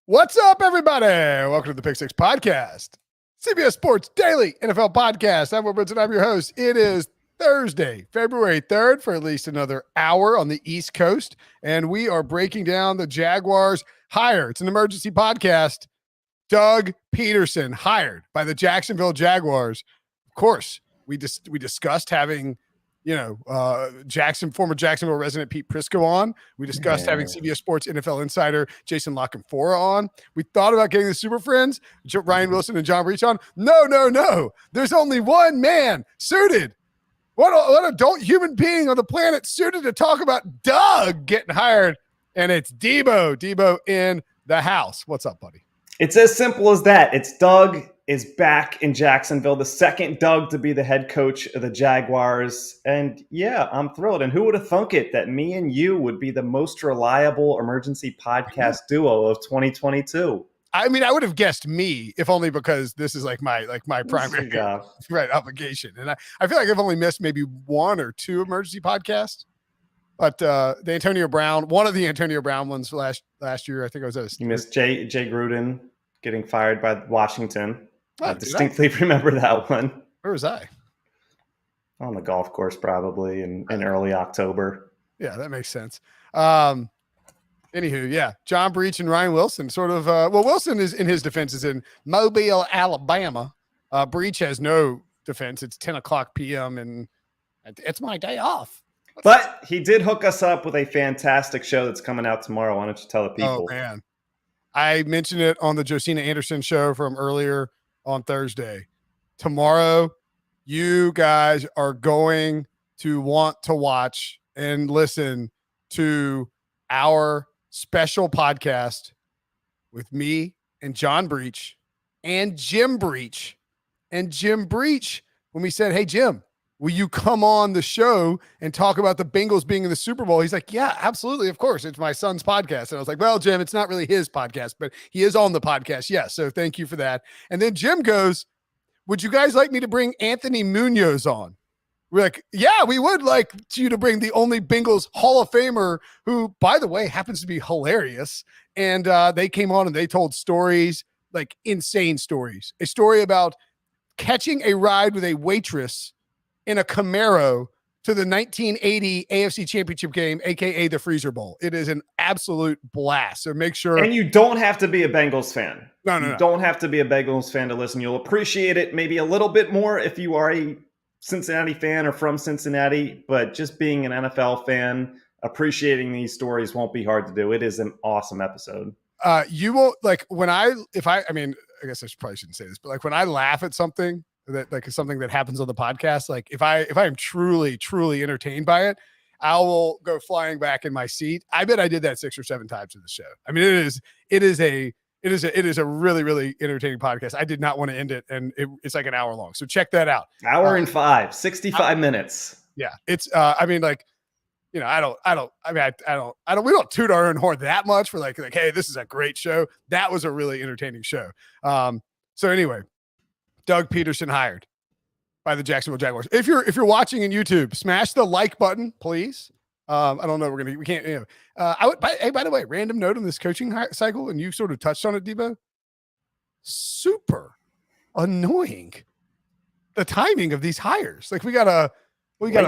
What's up, everybody? Welcome to the Pick Six Podcast, CBS Sports Daily NFL Podcast. I'm Will Brinson, I'm your host. It is Thursday, February 3rd, for at least another hour on the East Coast, and we are breaking down the Jaguars hire. It's an emergency podcast. Doug Peterson hired by the Jacksonville Jaguars. Of course, we discussed having former Jacksonville resident Pete Prisco on. We discussed having CBS Sports NFL insider Jason LaCanfora on. We thought about getting the Super Friends, Ryan Wilson and John Breach on. No. There's only one man suited. What adult human being on the planet suited to talk about Doug getting hired, and it's Debo. Debo in the house. What's up, buddy? It's as simple as that. It's Doug is back in Jacksonville, the second Doug to be the head coach of the Jaguars. And yeah, I'm thrilled. And who would have thunk it that me and you would be the most reliable emergency podcast duo of 2022? I mean, I would have guessed me, if only because this is my primary right obligation. And I feel like I've only missed maybe one or two emergency podcasts. But the Antonio Brown, one of the Antonio Brown ones last year, I think I was at You missed Jay Gruden getting fired by Washington. I distinctly remember that one. Where was I? On the golf course, probably in early October. Yeah, that makes sense. Anywho, yeah, John Breach and Ryan Wilson sort of, Wilson is, in his defense, is in Mobile, Alabama. Breach has no defense. It's 10 o'clock p.m. and it's my day off. But he did hook us up with a fantastic show that's coming out tomorrow. Why don't you tell the people? Oh, man. I mentioned it on the Josina Anderson show from earlier on Thursday. Tomorrow, you guys are going to want to watch and listen to our special podcast with me and John Breach and Jim Breach. And Jim Breach, when we said, hey, Jim, will you come on the show and talk about the Bengals being in the Super Bowl? He's like, yeah, absolutely. Of course. It's my son's podcast. And I was like, well, Jim, it's not really his podcast, but he is on the podcast. Yes. So thank you for that. And then Jim goes, would you guys like me to bring Anthony Munoz on? We're like, yeah, we would like you to bring the only Bengals Hall of Famer who, by the way, happens to be hilarious. And they came on and they told stories, like insane stories. A story about catching a ride with a waitress in a Camaro to the 1980 AFC Championship game, a.k.a. the Freezer Bowl. It is an absolute blast. So make sure. And you don't have to be a Bengals fan. No. You don't have to be a Bengals fan to listen. You'll appreciate it maybe a little bit more if you are a Cincinnati fan or from Cincinnati. But just being an NFL fan, appreciating these stories won't be hard to do. It is an awesome episode. You won't like I guess I probably shouldn't say this, but like when I laugh at something, that like is something that happens on the podcast. Like if I am truly entertained by it, I will go flying back in my seat. I bet I did that 6 or 7 times in the show. I mean, it is a really, really entertaining podcast. I did not want to end it. And it's like an hour long. So check that out. Hour and 65 minutes. Yeah. It's we don't toot our own horn that much for like, hey, this is a great show. That was a really entertaining show. So anyway, Doug Peterson hired by the Jacksonville Jaguars. If you're watching in YouTube, smash the like button, please. I don't know. We can't. By the way, random note on this coaching cycle, and you sort of touched on it, Debo. Super annoying. The timing of these hires. Like we got a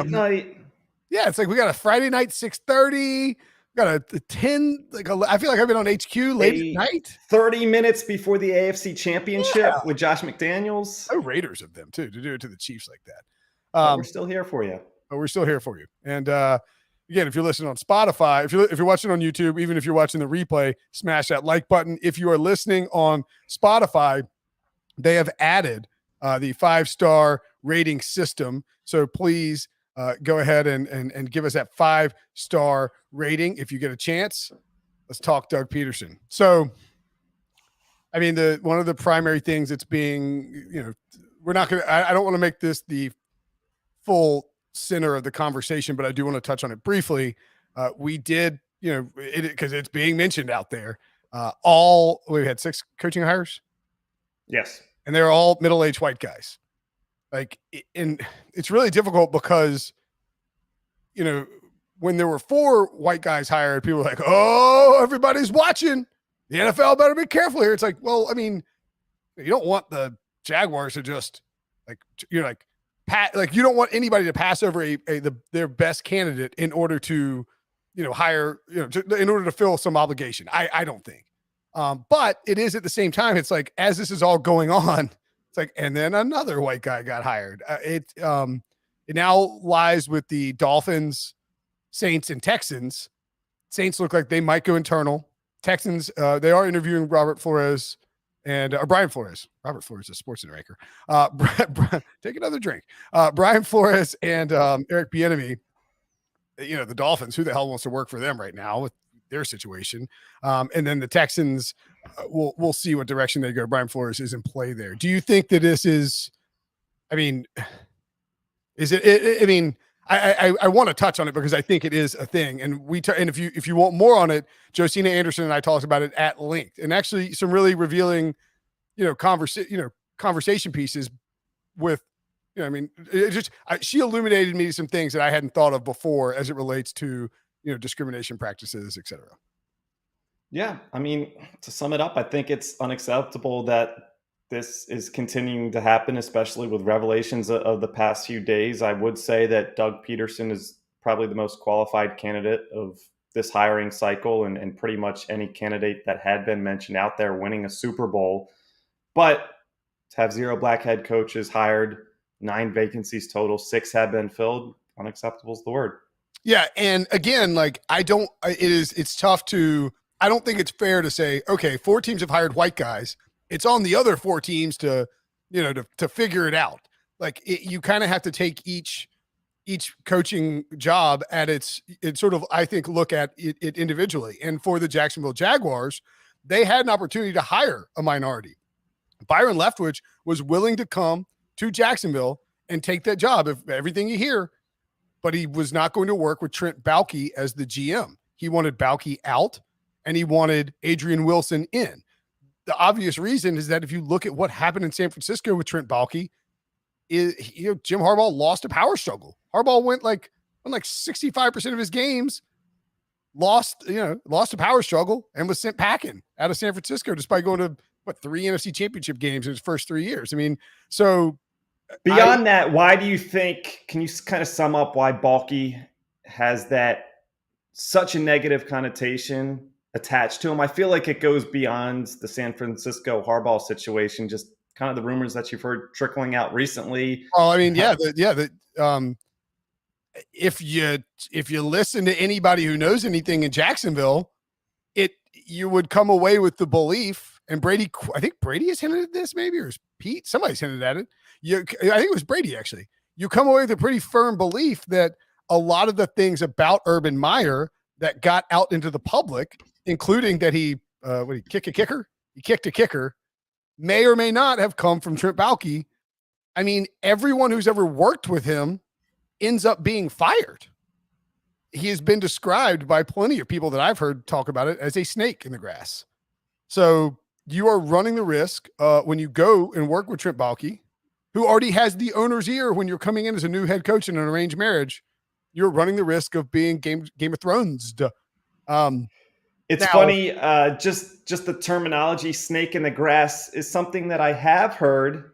night. Yeah, it's like we got a Friday night 6:30. Got a 10, I feel like I've been on HQ late at night. 30 minutes before the AFC Championship with Josh McDaniels. No Raiders of them, too, to do it to the Chiefs like that. But we're still here for you. And again, if you're listening on Spotify, if you're watching on YouTube, even if you're watching the replay, smash that like button. If you are listening on Spotify, they have added the 5-star rating system. So please go ahead and give us that 5-star rating if you get a chance. Let's talk Doug Peterson. So, I mean, one of the primary things that's being, we're not going to, I don't want to make this the full center of the conversation, but I do want to touch on it briefly. We did, because it's being mentioned out there. We had 6 coaching hires. Yes. And they're all middle-aged white guys. And it's really difficult because, when there were 4 white guys hired, people were like, oh, everybody's watching. the NFL better be careful here. It's like, well, I mean, you don't want the Jaguars to just like, you're like, you don't want anybody to pass over their best candidate in order to, hire, in order to fill some obligation. I don't think. But it is at the same time, it's like, as this is all going on, it's like, and then another white guy got hired. It now lies with the Dolphins, Saints, and Texans. Saints look like they might go internal. Texans, they are interviewing Robert Flores and Brian Flores. Robert Flores is a sports center anchor. Take another drink. Brian Flores and Eric Bieniemy. The Dolphins. Who the hell wants to work for them right now with their situation? And then the Texans. We'll see what direction they go. Brian Flores is in play there. Do you think that this is? I mean, is it? I mean. I want to touch on it because I think it is a thing, and and if you want more on it, Josina Anderson and I talked about it at length, and actually some really revealing, conversation pieces with, I mean, she illuminated me some things that I hadn't thought of before as it relates to discrimination practices, et cetera. Yeah, I mean, to sum it up, I think it's unacceptable that this is continuing to happen, especially with revelations of the past few days. I would say that Doug Peterson is probably the most qualified candidate of this hiring cycle, and pretty much any candidate that had been mentioned out there winning a Super Bowl. But to have 0 black head coaches hired, 9 vacancies total, 6 have been filled, unacceptable is the word. Yeah, and again, like it's tough to, I don't think it's fair to say, okay, 4 teams have hired white guys. It's on the other 4 teams to figure it out. Like you kind of have to take each coaching job at its sort of, I think, look at it individually. And for the Jacksonville Jaguars, they had an opportunity to hire a minority. Byron Leftwich was willing to come to Jacksonville and take that job, if everything you hear, but he was not going to work with Trent Baalke as the GM. He wanted Baalke out, and he wanted Adrian Wilson in. The obvious reason is that if you look at what happened in San Francisco with Trent Baalke, Jim Harbaugh lost a power struggle. Harbaugh went like 65% of his games, lost a power struggle, and was sent packing out of San Francisco despite going to 3 NFC Championship games in his first 3 years. I mean, so beyond that, why do you think? Can you kind of sum up why Baalke has that such a negative connotation attached to him? I feel like it goes beyond the San Francisco Harbaugh situation, just kind of the rumors that you've heard trickling out recently. Oh, I mean, if you listen to anybody who knows anything in Jacksonville, you would come away with the belief, and Brady, I think Brady has hinted at this, maybe, or Pete, somebody's hinted at it. I think it was Brady, actually. You come away with a pretty firm belief that a lot of the things about Urban Meyer that got out into the public, including that he kicked a kicker, may or may not have come from Trent Baalke. I mean, everyone who's ever worked with him ends up being fired. He has been described by plenty of people that I've heard talk about it as a snake in the grass. So you are running the risk when you go and work with Trent Baalke, who already has the owner's ear when you're coming in as a new head coach in an arranged marriage. You're running the risk of being Game of Thrones. It's funny, just the terminology "snake in the grass" is something that I have heard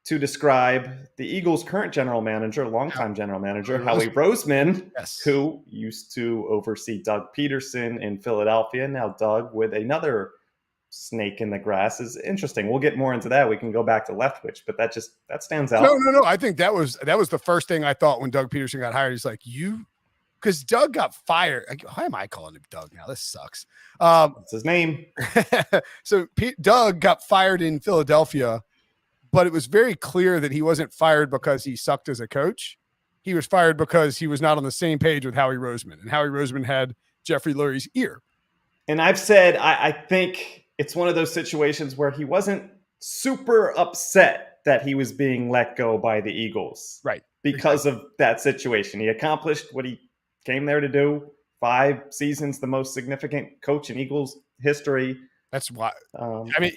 to describe the Eagles' current general manager, longtime general manager, Howie Roseman, yes, who used to oversee Doug Peterson in Philadelphia. Now Doug with another snake in the grass is interesting. We'll get more into that. We can go back to Leftwich, but that stands out. No. I think that was the first thing I thought when Doug Peterson got hired. He's like, because Doug got fired. Why am I calling him Doug now? This sucks. That's his name. So Doug got fired in Philadelphia, but it was very clear that he wasn't fired because he sucked as a coach. He was fired because he was not on the same page with Howie Roseman, and Howie Roseman had Jeffrey Lurie's ear. And I've said, I think it's one of those situations where he wasn't super upset that he was being let go by the Eagles. Right. Because of that situation. He accomplished what he came there to do. 5 seasons, the most significant coach in Eagles history. That's why. I mean,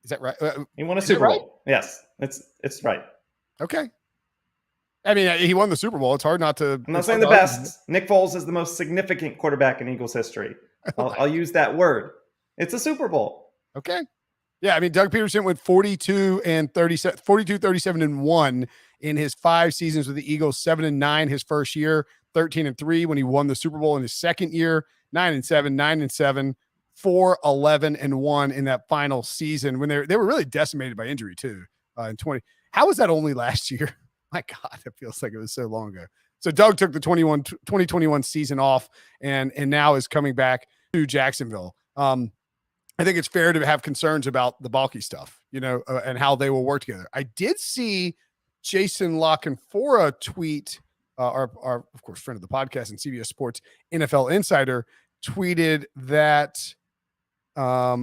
is that right? He won a Super Bowl. Yes, it's right. Okay. I mean, he won the Super Bowl. It's hard not to. I'm not saying the best. Nick Foles is the most significant quarterback in Eagles history. I'll use that word. It's a Super Bowl. Okay. Yeah, I mean, Doug Peterson went 42-37-1 in his 5 seasons with the Eagles, 7-9 his first year, 13-3 when he won the Super Bowl in his second year, 9-7, 9-7, 4-11-1 in that final season when they were really decimated by injury too. In 20, how was that only last year? My God, it feels like it was so long ago. So Doug took the 2021 season off and now is coming back to Jacksonville. I think it's fair to have concerns about the Baalke stuff, and how they will work together. I did see Jason Lockenfora tweet, our of course friend of the podcast and CBS Sports NFL Insider, tweeted that I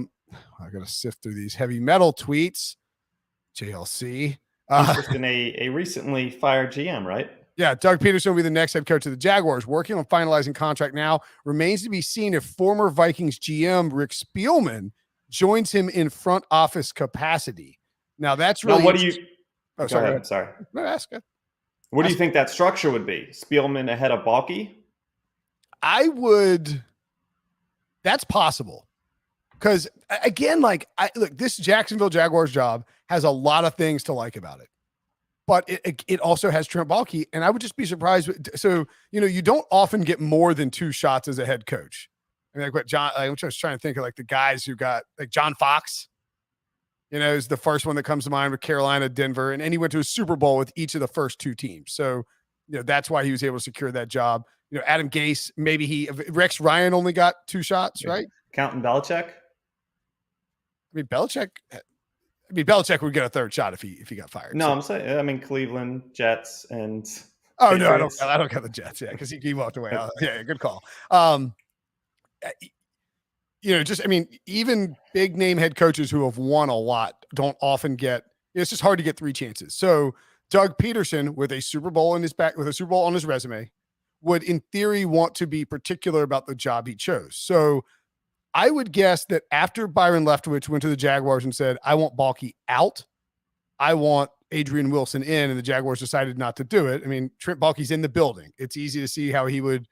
got to sift through these heavy metal tweets. JLC. Interest in a recently fired GM, right? Yeah, Doug Peterson will be the next head coach of the Jaguars, working on finalizing contract now. Remains to be seen if former Vikings GM Rick Spielman joins him in front office capacity. Now, that's really... Now, what do you... Oh, sorry. Ahead, sorry. No, ask it. What do you think that structure would be? Spielman ahead of Baalke? I would... That's possible. Because, again, look, this Jacksonville Jaguars job has a lot of things to like about it. But it also has Trent Baalke, and I would just be surprised. So, you don't often get more than 2 shots as a head coach. I mean, like what John, I'm just trying to think of like the guys who got, like John Fox, is the first one that comes to mind with Carolina, Denver, and he went to a Super Bowl with each of the first 2 teams. So, that's why he was able to secure that job. Adam Gase, Rex Ryan only got 2 shots, right? Counting Belichick? I mean, Belichick would get a 3rd shot if he got fired. No, I'm saying, Cleveland, Jets, and oh Patriots. No, I don't count the Jets. Yeah, because he walked away. Yeah, good call. Even big name head coaches who have won a lot don't often get. It's just hard to get 3 chances. So Doug Peterson, with a Super Bowl in his back, with a Super Bowl on his resume, would in theory want to be particular about the job he chose. So I would guess that after Byron Leftwich went to the Jaguars and said, I want Baalke out, I want Adrian Wilson in, and the Jaguars decided not to do it. I mean, Trent Baalke's in the building. It's easy to see how he would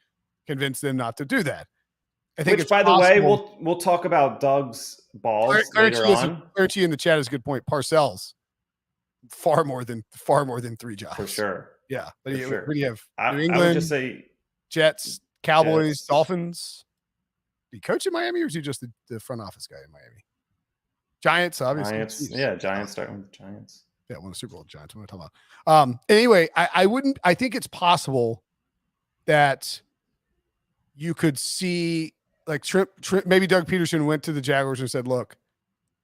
convince them not to do do that. Which, by the way, we'll talk about Doug's balls later on. Clarity in the chat is a good point. Parcells, far more than 3 jobs. For sure. Yeah. But what do you have? New England, I would just say Jets, Cowboys, Dolphins. Did he coach in Miami, or is he just the front office guy in Miami? Giants, obviously. Giants starting with the Giants. Yeah, won the Super Bowl. Giants. What am I talking about? Anyway, I think it's possible that you could see like Trent, maybe Doug Peterson went to the Jaguars and said, "Look,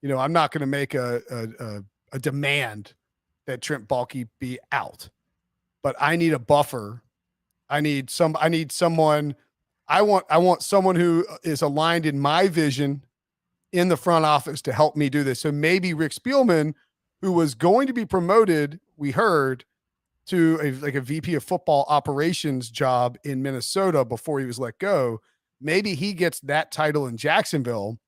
I'm not going to make a demand that Trent Baalke be out, but I need a buffer. I need someone." I want someone who is aligned in my vision in the front office to help me do this. So maybe Rick Spielman, who was going to be promoted, we heard, to a VP of football operations job in Minnesota before he was let go. Maybe he gets that title in Jacksonville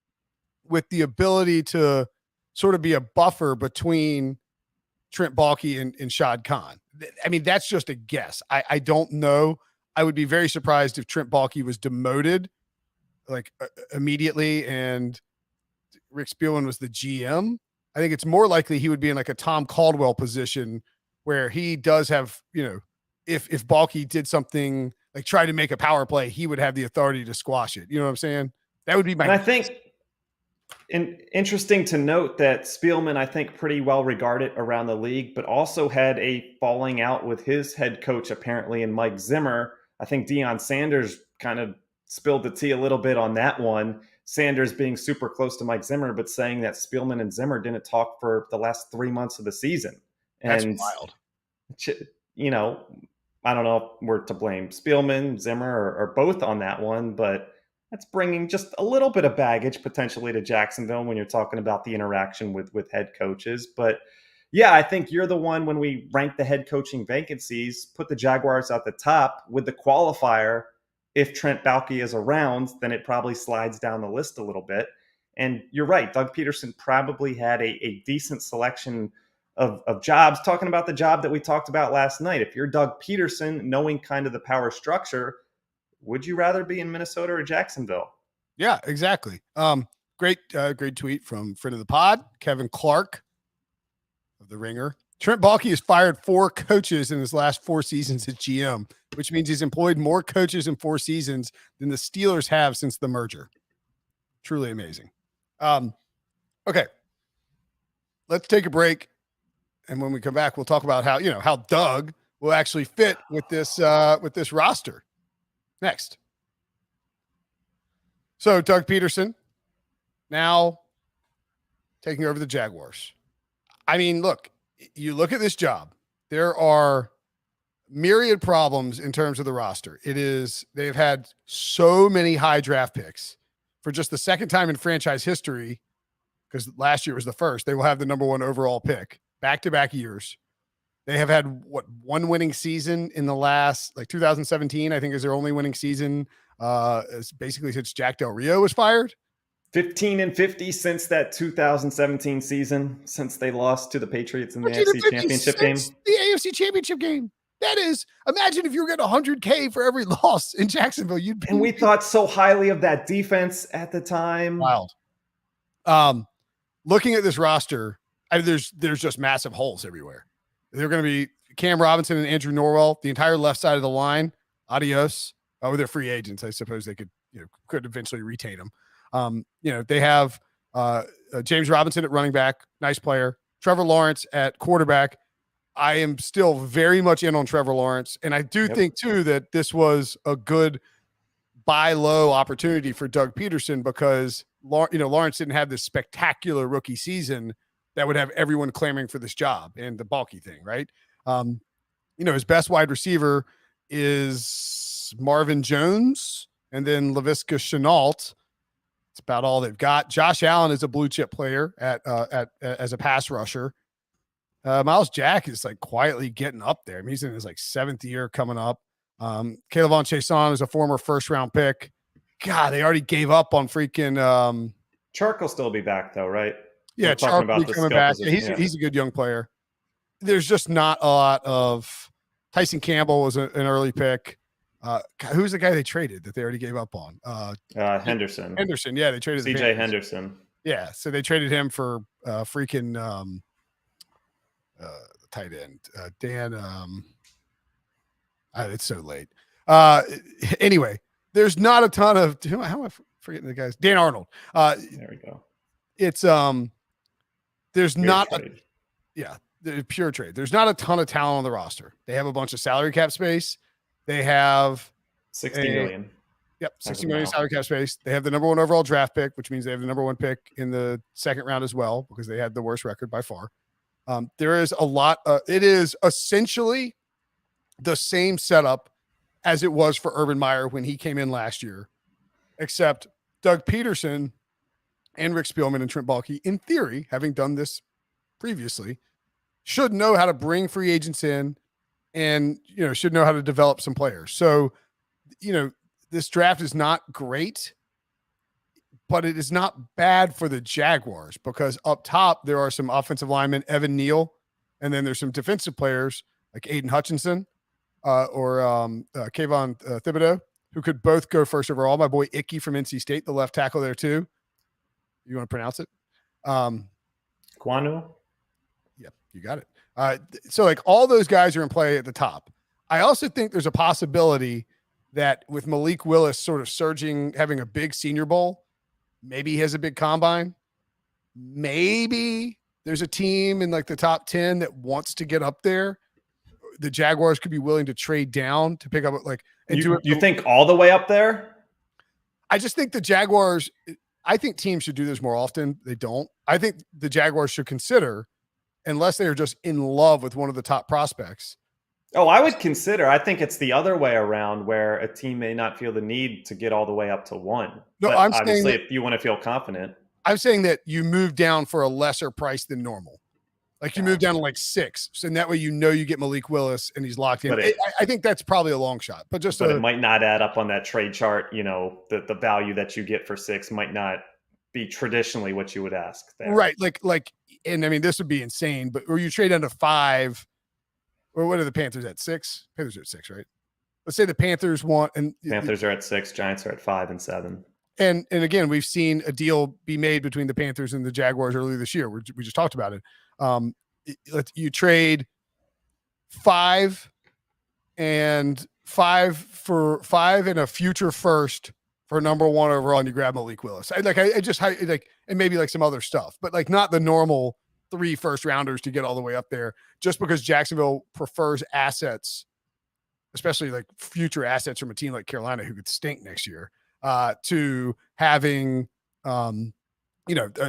with the ability to sort of be a buffer between Trent Baalke and Shad Khan. I mean, that's just a guess. I don't know. I would be very surprised if Trent Baalke was demoted immediately and Rick Spielman was the GM. I think it's more likely he would be in like a Tom Caldwell position where he does have, if Baalke did something like try to make a power play, he would have the authority to squash it. You know what I'm saying? That would be my. And I think interesting to note that Spielman, I think, pretty well regarded around the league, but also had a falling out with his head coach apparently in Mike Zimmer. I think Deion Sanders kind of spilled the tea a little bit on that one. Sanders being super close to Mike Zimmer, but saying that Spielman and Zimmer didn't talk for the last 3 months of the season. That's wild. I don't know if we're to blame Spielman, Zimmer, or both on that one, but that's bringing just a little bit of baggage potentially to Jacksonville when you're talking about the interaction with head coaches. But yeah, I think you're the one, when we rank the head coaching vacancies, put the Jaguars at the top with the qualifier. If Trent Baalke is around, then it probably slides down the list a little bit. And you're right, Doug Peterson probably had a decent selection of jobs. Talking about the job that we talked about last night, if you're Doug Peterson, knowing kind of the power structure, would you rather be in Minnesota or Jacksonville? Yeah, exactly. Great tweet from friend of the pod, Kevin Clark of The Ringer. Trent Baalke has fired 4 coaches in his last 4 seasons as GM, which means he's employed more coaches in 4 seasons than the Steelers have since the merger. Truly amazing. Okay. Let's take a break. And when we come back, we'll talk about how Doug will actually fit with this roster. Next. So Doug Peterson now taking over the Jaguars. I mean, look, you look at this job, there are myriad problems in terms of the roster. They've had so many high draft picks for just the second time in franchise history, because last year was the first. They will have the number 1 overall pick back-to-back years. They have had one winning season in the last, 2017, I think, is their only winning season. Basically since Jack Del Rio was fired. 15-50 since that 2017 season, since they lost to the Patriots in the AFC Championship game. The AFC Championship game. That is, imagine if you were getting $100K for every loss in Jacksonville. And we thought so highly of that defense at the time. Wild. Looking at this roster, there's just massive holes everywhere. They're going to be Cam Robinson and Andrew Norwell, the entire left side of the line. Adios. They're free agents. I suppose they could eventually retain them. They have James Robinson at running back, nice player. Trevor Lawrence at quarterback. I am still very much in on Trevor Lawrence, and I do think too that this was a good buy low opportunity for Doug Peterson, because Lawrence didn't have this spectacular rookie season that would have everyone clamoring for this job, and the Baalke thing, right? His best wide receiver is Marvin Jones, and then Laviska Shenault. It's about all they've got. Josh Allen is a blue chip player as a pass rusher. Miles Jack is quietly getting up there. I mean, he's in his 7th year coming up. Kayvon Chason is a former 1st round pick. God, they already gave up on freaking. Chark will still be back though, right? Yeah, Chark will be coming back. He's a good young player. There's just not a lot of. Tyson Campbell was an early pick. Who's the guy they traded that they already gave up on? Henderson. Henderson, yeah, they traded CJ Henderson. Yeah, so they traded him for freaking tight end Dan. It's so late. Anyway, there's not a ton of. How am I forgetting the guys? Dan Arnold. There we go. It's there's pure not. Pure trade. There's not a ton of talent on the roster. They have a bunch of salary cap space. They have 60 million. Yep, 60 million salary cap space. They have the number 1 overall draft pick, which means they have the number 1 pick in the 2nd round as well, because they had the worst record by far. There is a lot. It is essentially the same setup as it was for Urban Meyer when he came in last year, except Doug Peterson and Rick Spielman and Trent Baalke, in theory, having done this previously, should know how to bring free agents in and, should know how to develop some players. So, this draft is not great, but it is not bad for the Jaguars, because up top, there are some offensive linemen, Evan Neal, and then there's some defensive players like Aiden Hutchinson or Kayvon Thibodeau, who could both go 1st overall. My boy Icky from NC State, the left tackle there too. You want to pronounce it? Kwanu? Yeah, you got it. So all those guys are in play at the top. I also think there's a possibility that with Malik Willis sort of surging, having a big Senior Bowl, maybe he has a big combine. Maybe there's a team in the top 10 that wants to get up there. The Jaguars could be willing to trade down to pick up You think all the way up there? I just think the Jaguars, I think teams should do this more often. They don't. I think the Jaguars should consider, unless they are just in love with one of the top prospects. Oh, I would consider. I think it's the other way around, where a team may not feel the need to get all the way up to 1. No, but I'm obviously, saying if you want to feel confident. I'm saying that you move down for a lesser price than normal. You move down to 6. So in that way, you get Malik Willis and he's locked in. I think that's probably a long shot. But it might not add up on that trade chart. The value that you get for 6 might not be traditionally what you would ask there. Right. And I mean, this would be insane, but or you trade down to 5, or what are the Panthers at 6? Panthers are at 6, right? Let's say the Panthers want, and Panthers are at 6, Giants are at 5 and 7. And again, we've seen a deal be made between the Panthers and the Jaguars earlier this year. We just talked about it. You trade 5 and 5 and a future first for number 1 overall, and you grab Malik Willis. I and maybe like some other stuff, but like not the normal 3 first rounders to get all the way up there, just because Jacksonville prefers assets, especially like future assets from a team like Carolina who could stink next year, to having to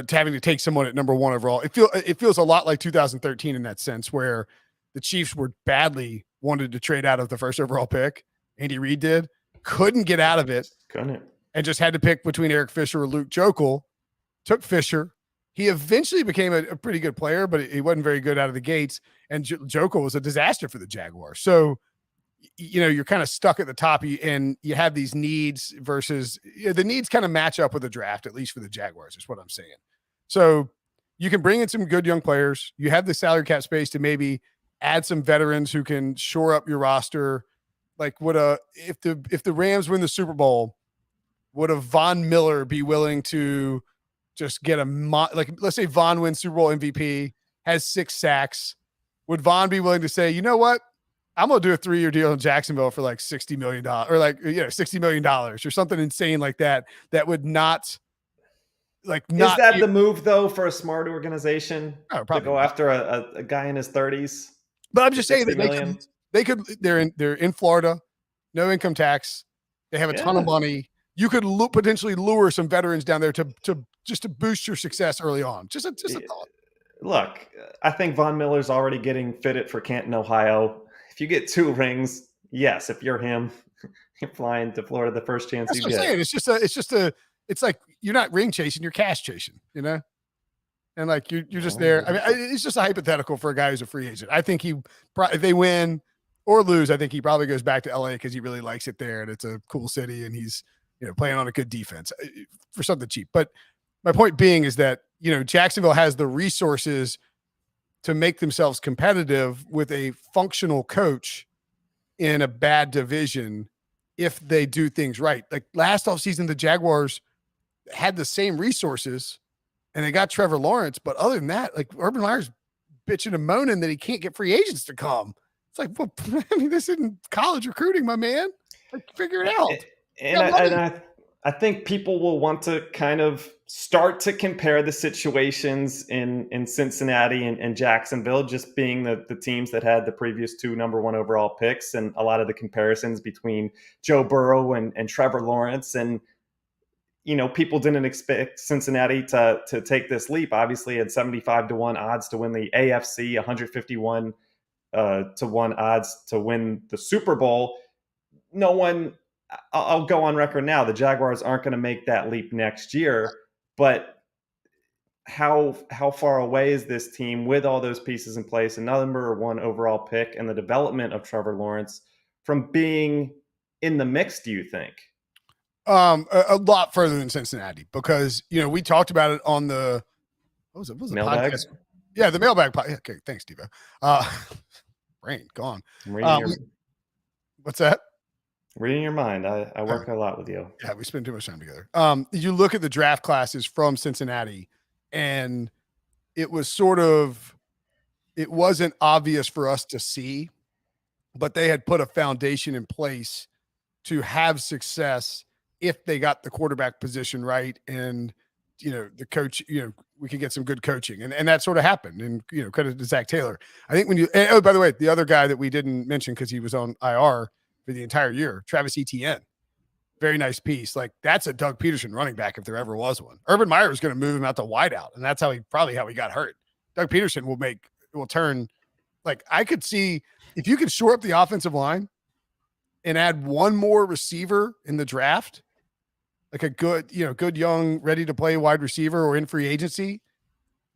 having to take someone at number 1 overall. It feels a lot like 2013 in that sense, where the Chiefs were badly wanted to trade out of the first overall pick. Andy Reid couldn't get out of it. Couldn't. And just had to pick between Eric Fisher or Luke Joeckel. Took Fisher. He eventually became a pretty good player, but he wasn't very good out of the gates. And Joeckel was a disaster for the Jaguars. So, you're kind of stuck at the top, and you have these needs versus the needs kind of match up with the draft, at least for the Jaguars, is what I'm saying. So you can bring in some good young players. You have the salary cap space to maybe add some veterans who can shore up your roster. Like if the Rams win the Super Bowl, would a Von Miller be willing to just get let's say Von wins Super Bowl MVP, has 6 sacks. Would Von be willing to say, you know what? I'm going to do a 3-year deal in Jacksonville for like $60 million or $60 million or something insane like that. That would not is that the move though for a smart organization to go not. after a guy in his 30s? But I'm just saying that they're in Florida, no income tax. They have a ton of money. You could potentially lure some veterans down there to boost your success early on. Just a thought. Look, I think Von Miller's already getting fitted for Canton, Ohio. If you get 2 rings, yes. If you're him, you're flying to Florida the first chance you get. That's what I'm saying. It's like you're not ring chasing, you're cash chasing, and like you're just there. I mean, it's just a hypothetical for a guy who's a free agent. I think if they win or lose, I think he probably goes back to LA because he really likes it there, and it's a cool city, and he's playing on a good defense for something cheap. But my point being is that Jacksonville has the resources to make themselves competitive with a functional coach in a bad division if they do things right. Like last offseason, the Jaguars had the same resources and they got Trevor Lawrence. But other than that, like Urban Meyer's bitching and moaning that he can't get free agents to come. It's like, well, I mean, this isn't college recruiting, my man. Like, figure it out. And I think people will want to kind of start to compare the situations in Cincinnati and Jacksonville, just being the teams that had the previous 2 number 1 overall picks, and a lot of the comparisons between Joe Burrow and Trevor Lawrence. And, people didn't expect Cincinnati to take this leap. Obviously, had 75-1 odds to win the AFC, 151 to 1 odds to win the Super Bowl. No one, I'll go on record now, the Jaguars aren't going to make that leap next year. But how far away is this team with all those pieces in place, another number 1 overall pick, and the development of Trevor Lawrence from being in the mix, do you think? A lot further than Cincinnati, because we talked about it on the mailbag. Podcast? Yeah, the mailbag. Okay, thanks, Devo. Brain gone. What's that? Reading your mind. I work a lot with you. Yeah, we spend too much time together. You look at the draft classes from Cincinnati, and it wasn't obvious for us to see, but they had put a foundation in place to have success if they got the quarterback position right, and the coach, we could get some good coaching, and that sort of happened. And credit to Zach Taylor. I think by the way, the other guy that we didn't mention because he was on IR for the entire year, Travis Etienne, very nice piece. Like that's a Doug Peterson running back if there ever was one. Urban Meyer was going to move him out to wideout, and that's how he got hurt. Doug Peterson will turn. Like I could see if you could shore up the offensive line and add 1 more receiver in the draft, like a good young, ready to play wide receiver or in free agency,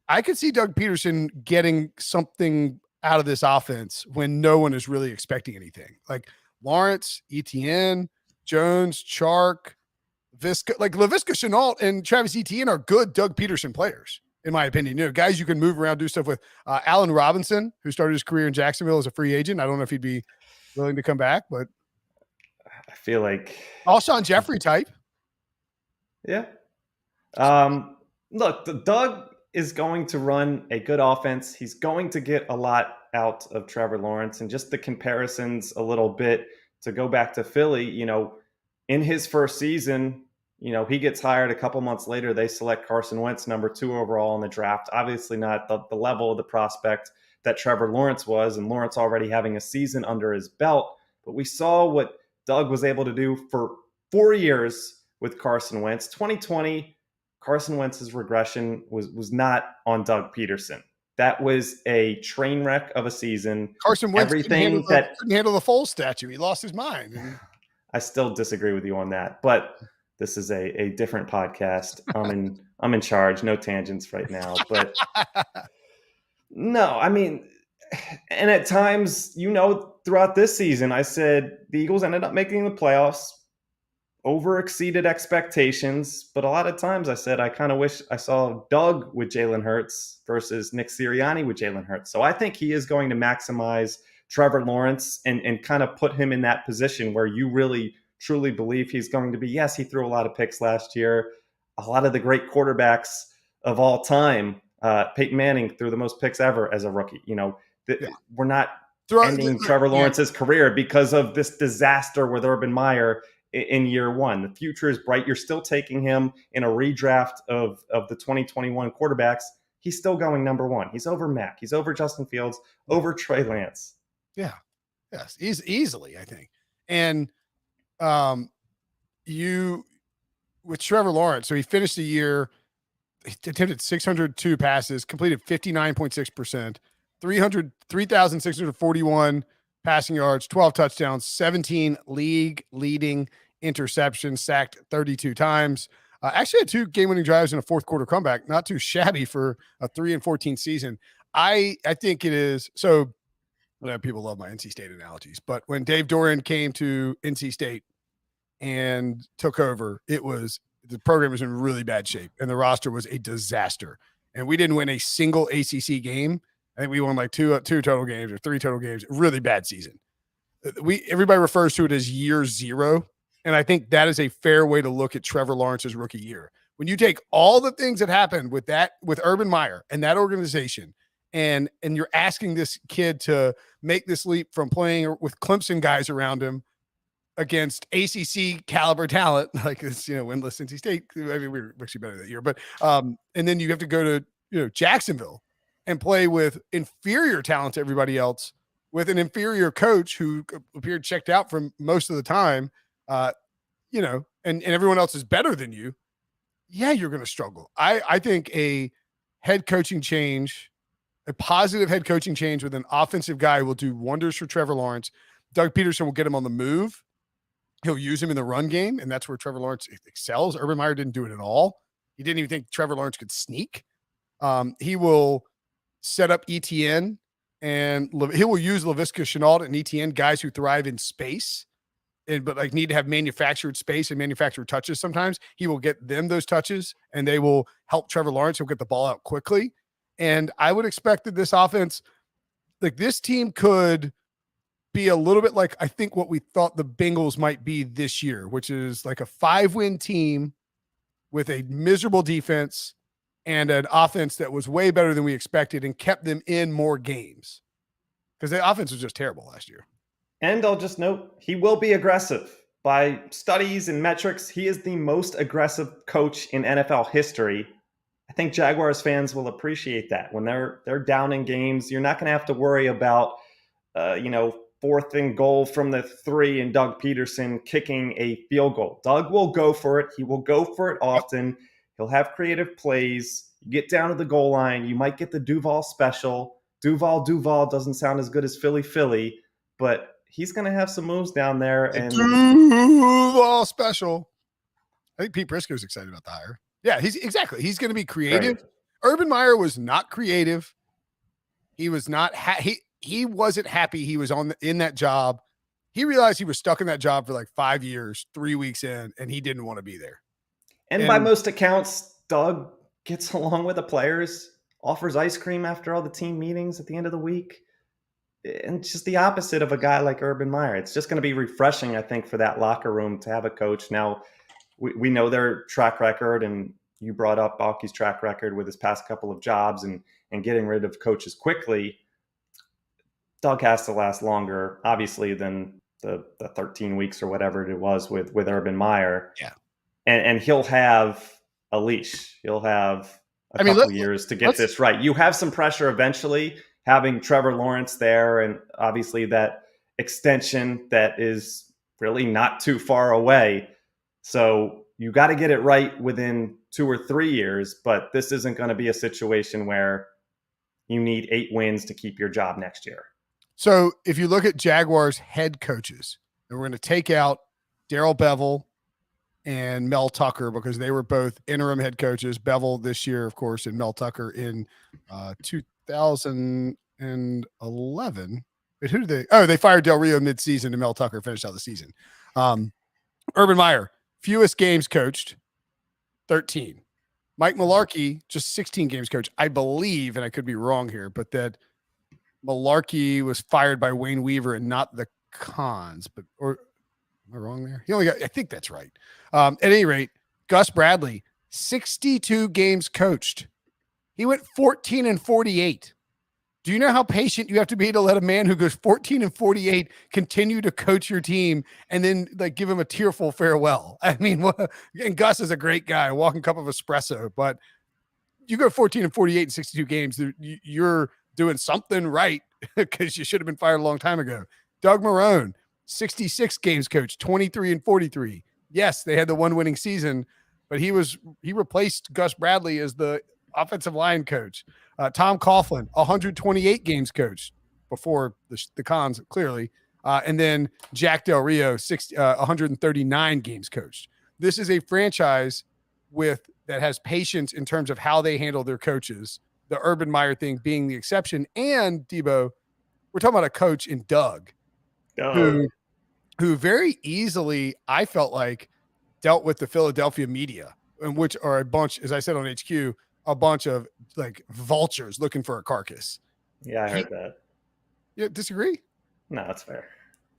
I could see Doug Peterson getting something out of this offense when no one is really expecting anything. Like Lawrence, Etienne, Jones, Chark, Visca, like Laviska Shenault and Travis Etienne are good Doug Peterson players, in my opinion. Guys you can move around, do stuff with. Allen Robinson, who started his career in Jacksonville as a free agent. I don't know if he'd be willing to come back, but I feel like Alshon Jeffrey type. Yeah. Look, Doug is going to run a good offense. He's going to get a lot out of Trevor Lawrence. And just the comparisons a little bit to go back to Philly, in his first season, he gets hired a couple months later. They select Carson Wentz number 2 overall in the draft. Obviously, not the level of the prospect that Trevor Lawrence was, and Lawrence already having a season under his belt. But we saw what Doug was able to do for 4 years with Carson Wentz. 2020, Carson Wentz's regression was not on Doug Peterson. That was a train wreck of a season. Carson Wentz Everything couldn't handle the Foles statue. He lost his mind. I still disagree with you on that, but this is a different podcast. I'm in charge. No tangents right now, but no, I mean, and at times, throughout this season, I said the Eagles ended up making the playoffs, over exceeded expectations. But a lot of times I said I kind of wish I saw Doug with Jalen Hurts versus Nick Sirianni with Jalen Hurts. So I think he is going to maximize Trevor Lawrence and kind of put him in that position where you really truly believe he's going to be. Yes, he threw a lot of picks last year. A lot of the great quarterbacks of all time, Peyton Manning threw the most picks ever as a rookie. We're not ending Trevor Lawrence's career because of this disaster with Urban Meyer in year one. The future is bright. You're still taking him in a redraft of the 2021 quarterbacks. He's still going number 1. He's over Mac. He's over Justin Fields, over Trey Lance. Yeah. Yes. Easily, I think. And you with Trevor Lawrence, so he finished the year, he attempted 602 passes, completed 59.6%, 3,641 passing yards, 12 touchdowns, 17 league leading interceptions, sacked 32 times. Actually had 2 game-winning drives in a fourth quarter comeback. Not too shabby for a 3-14 season. I think it is. So people love my NC State analogies, but when Dave Doran came to NC State and took over, the program was in really bad shape and the roster was a disaster. And we didn't win a single ACC game. I think we won like two total games or 3 total games. Really bad season. Everybody refers to it as year 0. And I think that is a fair way to look at Trevor Lawrence's rookie year. When you take all the things that happened with Urban Meyer and that organization, and you're asking this kid to make this leap from playing with Clemson guys around him against ACC caliber talent, like this, winless NC State. I mean, we were actually better that year, but and then you have to go to Jacksonville and play with inferior talent to everybody else, with an inferior coach who appeared checked out from most of the time, and everyone else is better than you. Yeah, you're going to struggle. I think a positive head coaching change with an offensive guy will do wonders for Trevor Lawrence. Doug Peterson will get him on the move. He'll use him in the run game, and that's where Trevor Lawrence excels. Urban Meyer didn't do it at all. He didn't even think Trevor Lawrence could sneak. He will set up ETN, and he will use Laviska Shenault and ETN, guys who thrive in space, but like need to have manufactured space and manufactured touches sometimes. He will get them those touches, and they will help Trevor Lawrence. He'll get the ball out quickly. And I would expect that this offense, like this team could be a little bit like I think what we thought the Bengals might be this year, which is like a 5-win team with a miserable defense and an offense that was way better than we expected and kept them in more games because the offense was just terrible last year. And I'll just note, he will be aggressive. By studies and metrics, he is the most aggressive coach in NFL history. I think Jaguars fans will appreciate that. When they're down in games, you're not going to have to worry about, 4th and goal from the 3 and Doug Peterson kicking a field goal. Doug will go for it. He will go for it often. He'll have creative plays. You get down to the goal line. You might get the Duval special. Duval doesn't sound as good as Philly, but he's going to have some moves down there. And Duval special. I think Pete Prisco's excited about the hire. Yeah, he's going to be creative. Right. Urban Meyer was not creative. He was not he wasn't happy he was in that job. He realized he was stuck in that job for like 5 years, 3 weeks in, and he didn't want to be there. And by most accounts, Doug gets along with the players, offers ice cream after all the team meetings at the end of the week. And just the opposite of a guy like Urban Meyer. It's just going to be refreshing, I think, for that locker room to have a coach. Now, we know their track record, and you brought up Baalke's track record with his past couple of jobs and getting rid of coaches quickly. Doug has to last longer, obviously, than the 13 weeks or whatever it was with Urban Meyer. Yeah. And he'll have a leash. He'll have a couple years to get this right. You have some pressure eventually having Trevor Lawrence there, and obviously that extension that is really not too far away. So you got to get it right within 2 or 3 years, but this isn't going to be a situation where you need 8 wins to keep your job next year. So if you look at Jaguars head coaches, and we're going to take out Darrell Bevell and Mel Tucker because they were both interim head coaches. Bevell this year, of course, and Mel Tucker in 2011. But who did they? Oh, they fired Del Rio midseason, and Mel Tucker finished out the season. Urban Meyer, fewest games coached, 13. Mike Mularkey, just 16 games coached, I believe, and I could be wrong here, but that Mularkey was fired by Wayne Weaver and not the Cons, or am I wrong there? He only got, I think that's right. At any rate, Gus Bradley, 62 games coached. He went 14-48. Do you know how patient you have to be to let a man who goes 14-48 continue to coach your team and then like give him a tearful farewell? I mean, and Gus is a great guy, a walking cup of espresso, but you go 14-48 in 62 games, you're doing something right because you should have been fired a long time ago. Doug Marrone, 66 games coached, 23-43. Yes, they had the one winning season, but he replaced Gus Bradley as the offensive line coach. Tom Coughlin, 128 games coached before the Cons, clearly. And then Jack Del Rio, 139 games coached. This is a franchise that has patience in terms of how they handle their coaches, the Urban Meyer thing being the exception. And Debo, we're talking about a coach in Doug, who very easily, I felt like, dealt with the Philadelphia media, and which are a bunch, as I said on HQ, a bunch of like vultures looking for a carcass. Yeah, I heard that. You disagree? No, that's fair.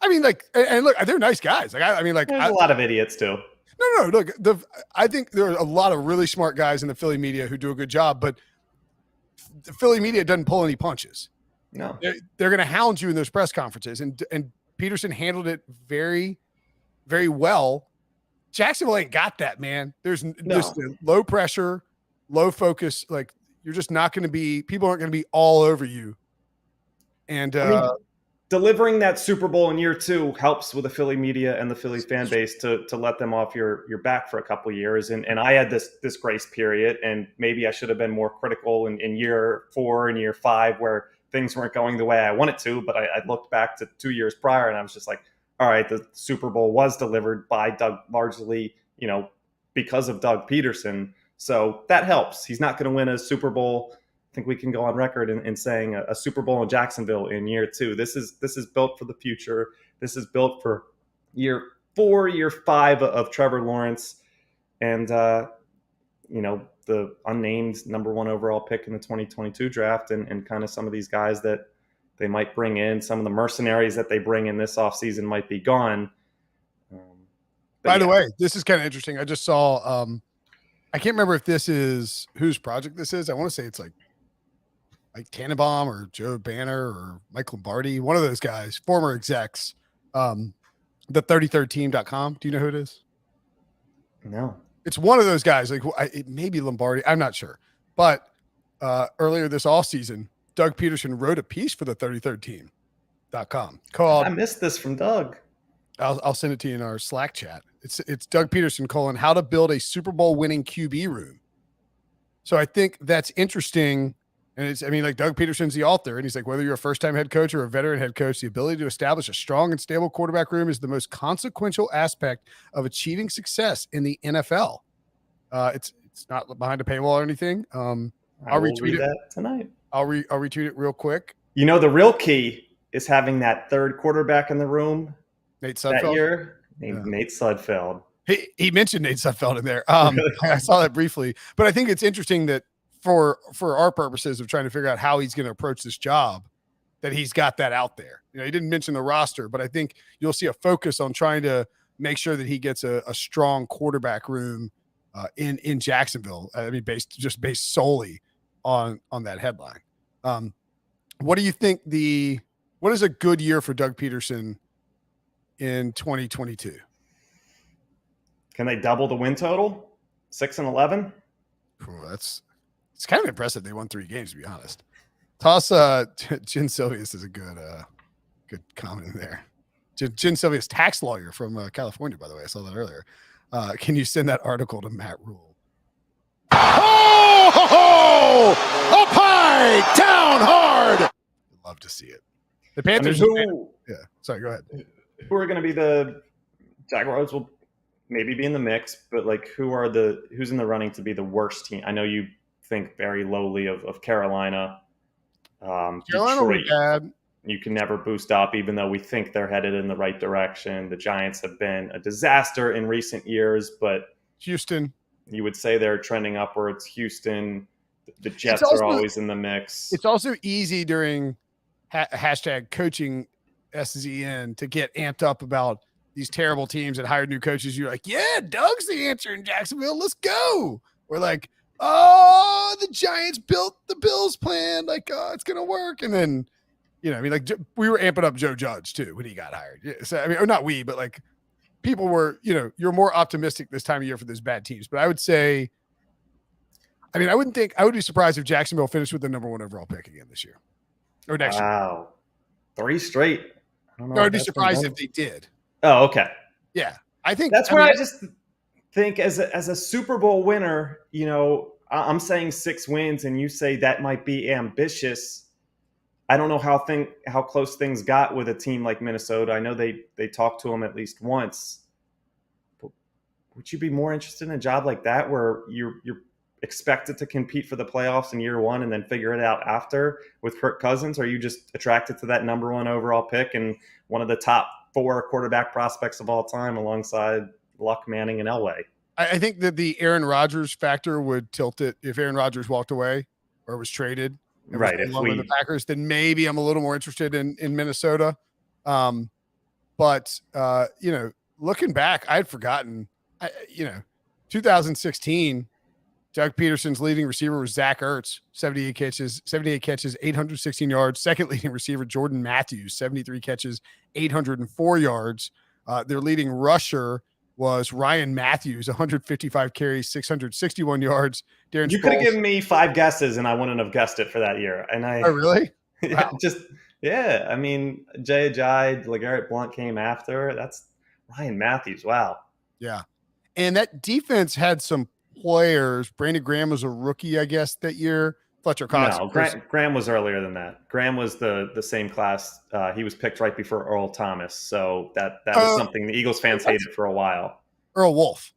I mean, like, and look, they're nice guys. Like, I mean, like, there's a lot of idiots too. No. Look, I think there are a lot of really smart guys in the Philly media who do a good job, but the Philly media doesn't pull any punches. No, they're going to hound you in those press conferences, and Peterson handled it very, very well. Jacksonville ain't got that, man. There's just low pressure, low focus. Like, you're just not going to be. People aren't going to be all over you. And delivering that Super Bowl in year 2 helps with the Philly media and the Philly fan base to let them off your back for a couple of years. And I had this grace period, and maybe I should have been more critical in year 4 and year 5 where things weren't going the way I wanted to. But I looked back to 2 years prior, and I was just like, all right, the Super Bowl was delivered by Doug, largely, because of Doug Peterson. So that helps. He's not going to win a Super Bowl. I think we can go on record in saying a Super Bowl in Jacksonville in year 2. This is built for the future. This is built for year 4, year 5 of Trevor Lawrence, and the unnamed number 1 overall pick in the 2022 draft, and kind of some of these guys that they might bring in. Some of the mercenaries that they bring in this offseason might be gone. By the way, this is kind of interesting. I just saw. I can't remember if this is whose project this is. I want to say it's like Tannenbaum or Joe Banner or Mike Lombardi, one of those guys, former execs, the 33rdteam.com. Do you know who it is? No. It's one of those guys. Like, it may be Lombardi. I'm not sure. But earlier this offseason, Doug Peterson wrote a piece for the 33rdteam.com called. I missed this from Doug. I'll send it to you in our Slack chat. It's Doug Peterson : How to Build a Super Bowl Winning QB Room. So I think that's interesting. And Doug Peterson's the author, and he's like, whether you're a first-time head coach or a veteran head coach, the ability to establish a strong and stable quarterback room is the most consequential aspect of achieving success in the NFL. It's not behind a paywall or anything. I'll retweet that tonight. I'll retweet it real quick. The real key is having that third quarterback in the room. Nate Sudfeld. That year, Nate Sudfeld. He mentioned Nate Sudfeld in there. I saw that briefly, but I think it's interesting that for our purposes of trying to figure out how he's going to approach this job, that he's got that out there. He didn't mention the roster, but I think you'll see a focus on trying to make sure that he gets a strong quarterback room in Jacksonville. I mean, based solely on that headline. What do you think what is a good year for Doug Peterson in 2022? Can they double the win total? 6-11? It's kind of impressive. They won 3 games, to be honest. Toss Jen Silvius is a good comment in there. Jen Silvius, tax lawyer from California, by the way. I saw that earlier. Can you send that article to Matt Rule? Oh, up high, down hard. I'd love to see it. The Panthers. Yeah. Sorry, go ahead. Who are going to be the Jaguars? Will maybe be in the mix, but like who's in the running to be the worst team? I know you think very lowly of Carolina. Carolina will be bad. You can never boost up, even though we think they're headed in the right direction. The Giants have been a disaster in recent years, but Houston, you would say they're trending upwards. Houston, the Jets are always in the mix. It's also easy during hashtag coaching SZN to get amped up about these terrible teams that hired new coaches. You're like, yeah, Doug's the answer in Jacksonville. Let's go. We're like, oh, the Giants built the Bills plan. Like, oh, it's going to work. And then, I mean, like we were amping up Joe Judge too when he got hired. Yeah, so, I mean, or not we, but like people were, you're more optimistic this time of year for those bad teams. But I would say, I mean, I would be surprised if Jacksonville finished with the number 1 overall pick again this year or next year. Wow. 3 straight. I don't know. No, I'd be surprised if they did. Oh, okay. Yeah. I think that's where I just think as a Super Bowl winner, I'm saying 6 wins and you say that might be ambitious. I don't know how close things got with a team like Minnesota. I know they talked to them at least once. But would you be more interested in a job like that where you're expected to compete for the playoffs in year 1 and then figure it out after with Kirk Cousins? Or are you just attracted to that number 1 overall pick and one of the top 4 quarterback prospects of all time alongside Luck, Manning, and Elway? I think that the Aaron Rodgers factor would tilt it if Aaron Rodgers walked away or was traded. Right. If the Packers, then maybe I'm a little more interested in Minnesota. But looking back, I'd forgotten, 2016, Doug Peterson's leading receiver was Zach Ertz, 78 catches, 816 yards. Second leading receiver, Jordan Matthews, 73 catches, 804 yards. Their leading rusher was Ryan Matthews, 155 carries, 661 yards. You could have given me 5 guesses and I wouldn't have guessed it for that year. And oh, really? Wow. I mean, Jay Ajayi, LeGarrette Blount came after. That's Ryan Matthews. Wow. Yeah. And that defense had some players. Brandon Graham was a rookie, I guess, that year. Fletcher Cox. No, Graham was earlier than that. Graham was the same class. He was picked right before Earl Thomas. So that was something the Eagles fans hated for a while. Earl Wolf.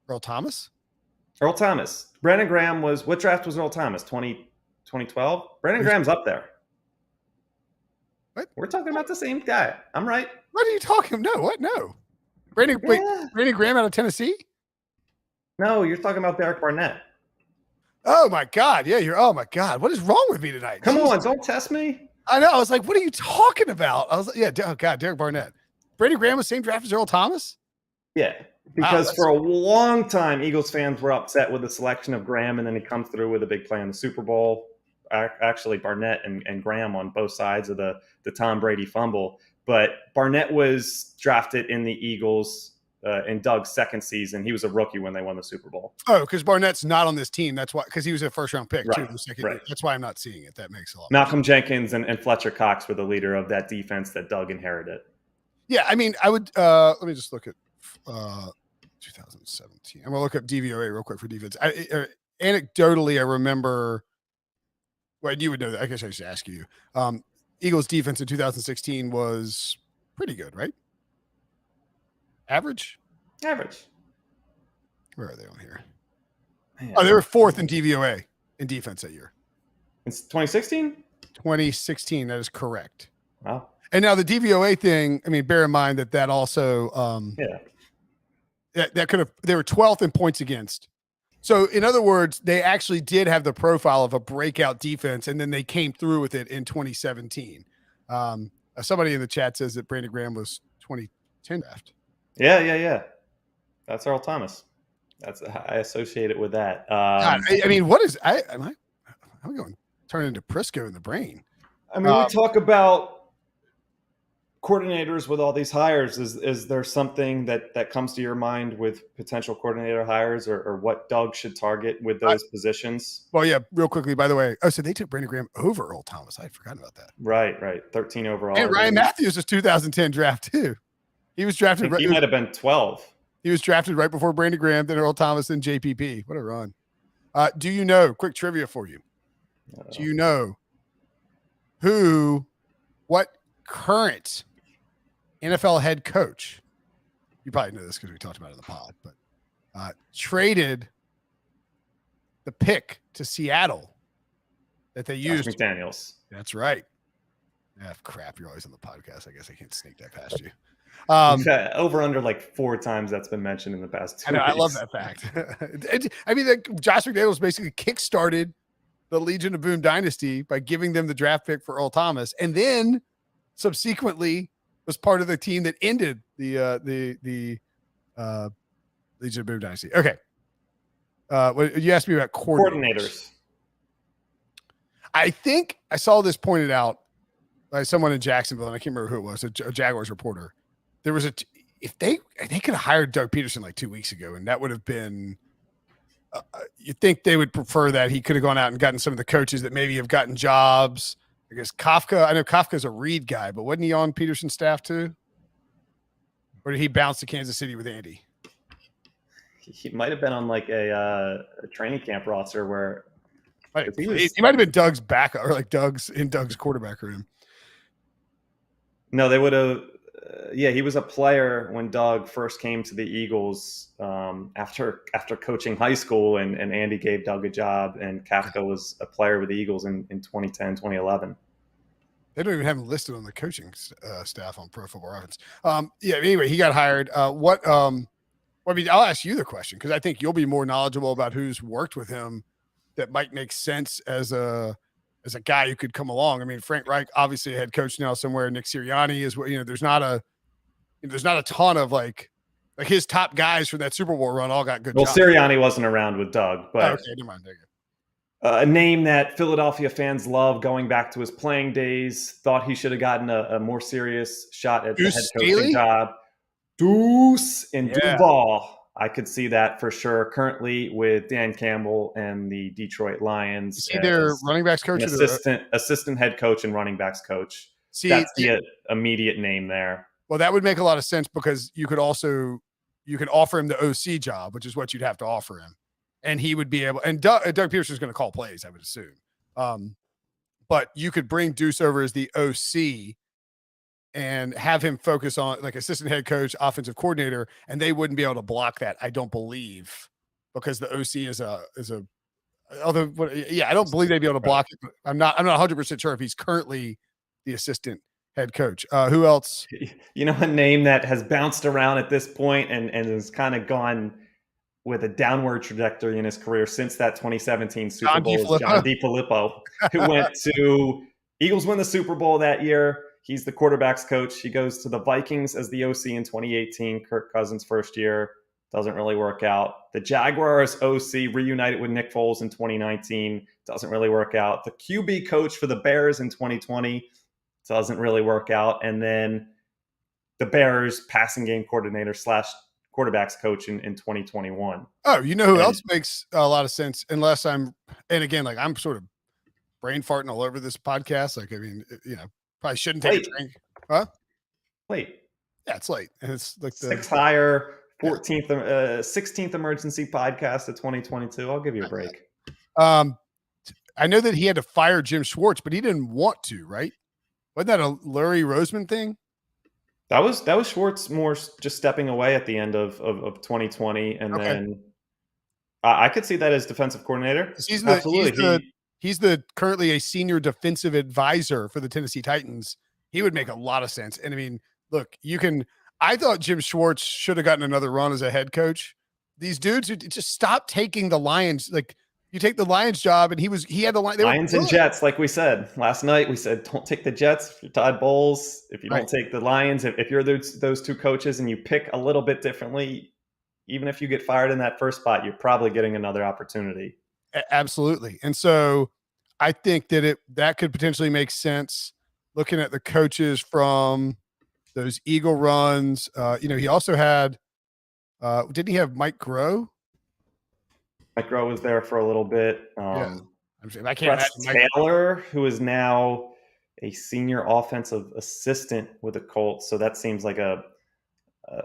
Earl Thomas? Earl Thomas. Brandon Graham was, what draft was Earl Thomas? 2012? Brandon Graham's up there. What? We're talking about the same guy. I'm right. What are you talking? No, what? No. Brandon Graham out of Tennessee? No, you're talking about Derek Barnett. Oh my God. Yeah, oh my God. What is wrong with me tonight? Come on, don't test me. I know. I was like, what are you talking about? I was like, yeah, oh God, Derek Barnett. Brandon Graham was same draft as Earl Thomas? Yeah, because for a long time, Eagles fans were upset with the selection of Graham, and then he comes through with a big play in the Super Bowl. Actually, Barnett and Graham on both sides of the Tom Brady fumble. But Barnett was drafted in the Eagles in Doug's second season. He was a rookie when they won the Super Bowl. Oh, because Barnett's not on this team. That's why, because he was a first-round pick, right, too. Right. That's why I'm not seeing it. That makes a lot. Malcolm Jenkins and Fletcher Cox were the leader of that defense that Doug inherited. Yeah, I mean, I would let me just look at 2017. I'm going to look up DVOA real quick for defense. Anecdotally, I remember, well, you would know that. I guess I should ask you. Eagles defense in 2016 was pretty good, right? Average. Where are they on here? Man. Oh, they were 4th in DVOA in defense that year. It's 2016? 2016, that is correct. Wow. And now the DVOA thing, I mean, bear in mind that also that could have, they were 12th in points against. So in other words, they actually did have the profile of a breakout defense, and then they came through with it in 2017. Somebody in the chat says that Brandon Graham was draft. Yeah. That's Earl Thomas. I associate it with that. God, I mean, what is I'm going to turn into Prisco in the brain. I mean, we talk about coordinators with all these hires. Is there something that comes to your mind with potential coordinator hires or what Doug should target with those positions? Well, yeah, real quickly, by the way. Oh, so they took Brandon Graham over Earl Thomas. I had forgotten about that. Right. 13 overall. And Ryan Matthews was 2010 draft too. He was drafted. He might have been 12. He was drafted right before Brandon Graham, then Earl Thomas, then JPP. What a run. Do you know, quick trivia for you. Do you know what current NFL head coach, you probably know this because we talked about it in the pod, but traded the pick to Seattle that they used? McDaniels. That's right. Yeah, crap. You're always on the podcast. I guess I can't sneak that past you. Over under like 4 times that's been mentioned in the past 2 weeks. I love that fact. I mean, Josh McDaniels basically kickstarted the Legion of Boom dynasty by giving them the draft pick for Earl Thomas, and then subsequently was part of the team that ended the Legion of Boom dynasty. Okay. You asked me about coordinators. I think I saw this pointed out by someone in Jacksonville, and I can't remember who it was, a Jaguars reporter. There was if they could have hired Doug Peterson like 2 weeks ago, and that would have been, you think they would prefer that he could have gone out and gotten some of the coaches that maybe have gotten jobs. I guess Kafka, I know Kafka's a Reed guy, but wasn't he on Peterson's staff too? Or did he bounce to Kansas City with Andy? He might have been on like a training camp roster where he might have been Doug's backup or like Doug's quarterback room. No, they would have. He was a player when Doug first came to the Eagles after coaching high school, and Andy gave Doug a job, and Kafka was a player with the Eagles in 2010, 2011. They don't even have him listed on the coaching staff on Pro Football Reference. Anyway, he got hired. I mean, I'll ask you the question because I think you'll be more knowledgeable about who's worked with him that might make sense as a guy who could come along. I mean, Frank Reich, obviously a head coach now somewhere. Nick Sirianni is what, there's not a ton of like his top guys from that Super Bowl run all got good jobs. Sirianni wasn't around with Doug, but okay, never mind. A name that Philadelphia fans love going back to his playing days, thought he should have gotten a more serious shot at the head coaching job. Deuce and Duval. I could see that for sure. Currently with Dan Campbell and the Detroit Lions. You see their running backs coach? Assistant head coach and running backs coach. That's the immediate name there. Well, that would make a lot of sense because you could offer him the OC job, which is what you'd have to offer him. And he would be able, and Doug Peterson is going to call plays, I would assume. But you could bring Deuce over as the OC and have him focus on like assistant head coach, offensive coordinator, and they wouldn't be able to block that, I don't believe, because the OC is a I don't believe they'd be able to block it. But I'm not 100% sure if he's currently the assistant head coach. Who else? A name that has bounced around at this point and has kind of gone with a downward trajectory in his career since that 2017 Super Bowl is John DeFilippo, who went to Eagles win the Super Bowl that year. He's the quarterback's coach. He goes to the Vikings as the OC in 2018, Kirk Cousins' first year. Doesn't really work out. The Jaguars OC reunited with Nick Foles in 2019. Doesn't really work out. The QB coach for the Bears in 2020. Doesn't really work out. And then the Bears passing game coordinator / quarterbacks coach in 2021. Oh, who else makes a lot of sense? Unless I'm sort of brain farting all over this podcast. Like, I mean, probably shouldn't take a drink. Huh? Late. Yeah, it's late. And it's like the 6th hire, 14th, 16th emergency podcast of 2022. I'll give you a break. I know that he had to fire Jim Schwartz, but he didn't want to, right? Wasn't that a Larry Roseman thing? That was Schwartz more just stepping away at the end of 2020, and then I could see that as defensive coordinator. He's currently a senior defensive advisor for the Tennessee Titans. He would make a lot of sense. And I mean, look, I thought Jim Schwartz should have gotten another run as a head coach. These dudes who just stop taking the Lions, like You take the Lions job, and he had the line. They Lions were and Jets, like we said last night. We said don't take the Jets if you're Todd Bowles. If you don't take the Lions, if you're those two coaches and you pick a little bit differently, even if you get fired in that first spot, you're probably getting another opportunity. Absolutely. And so I think that could potentially make sense looking at the coaches from those Eagle runs. He also had didn't he have Mike Groh? Mike Groh was there for a little bit. Yeah. I can't Press Taylor, who is now a senior offensive assistant with the Colts. So that seems like a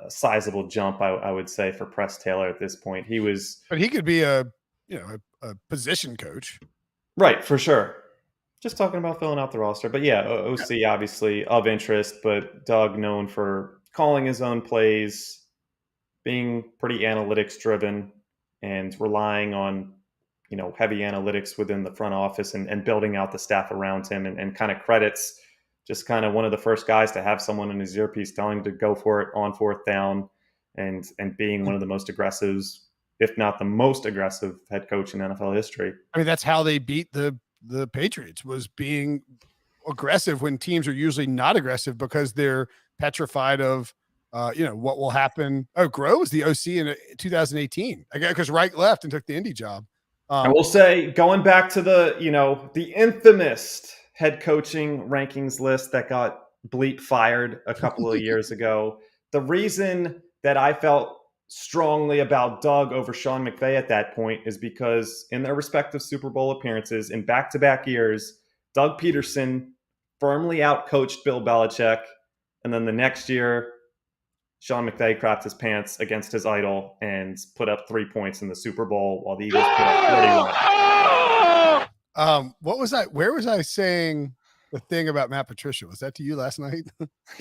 sizable jump, I would say, for Press Taylor at this point. But he could be a position coach. Right, for sure. Just talking about filling out the roster. But yeah, OC obviously of interest, but Doug known for calling his own plays, being pretty analytics driven, and relying on heavy analytics within the front office and building out the staff around him, and kind of credits just kind of one of the first guys to have someone in his earpiece telling him to go for it on fourth down, and being one of the most aggressive, if not the most aggressive head coach in NFL history. I mean, that's how they beat the Patriots, was being aggressive when teams are usually not aggressive because they're petrified of what will happen. Oh, Groh was the OC in 2018 because Reich left and took the Indy job. I will say, going back to the infamous head coaching rankings list that got bleep fired a couple of years ago, the reason that I felt strongly about Doug over Sean McVay at that point is because in their respective Super Bowl appearances in back-to-back years, Doug Peterson firmly outcoached Bill Belichick, and then the next year, Sean McVay crapped his pants against his idol and put up 3 points in the Super Bowl while the Eagles put up 31. What was I? Where was I saying the thing about Matt Patricia? Was that to you last night?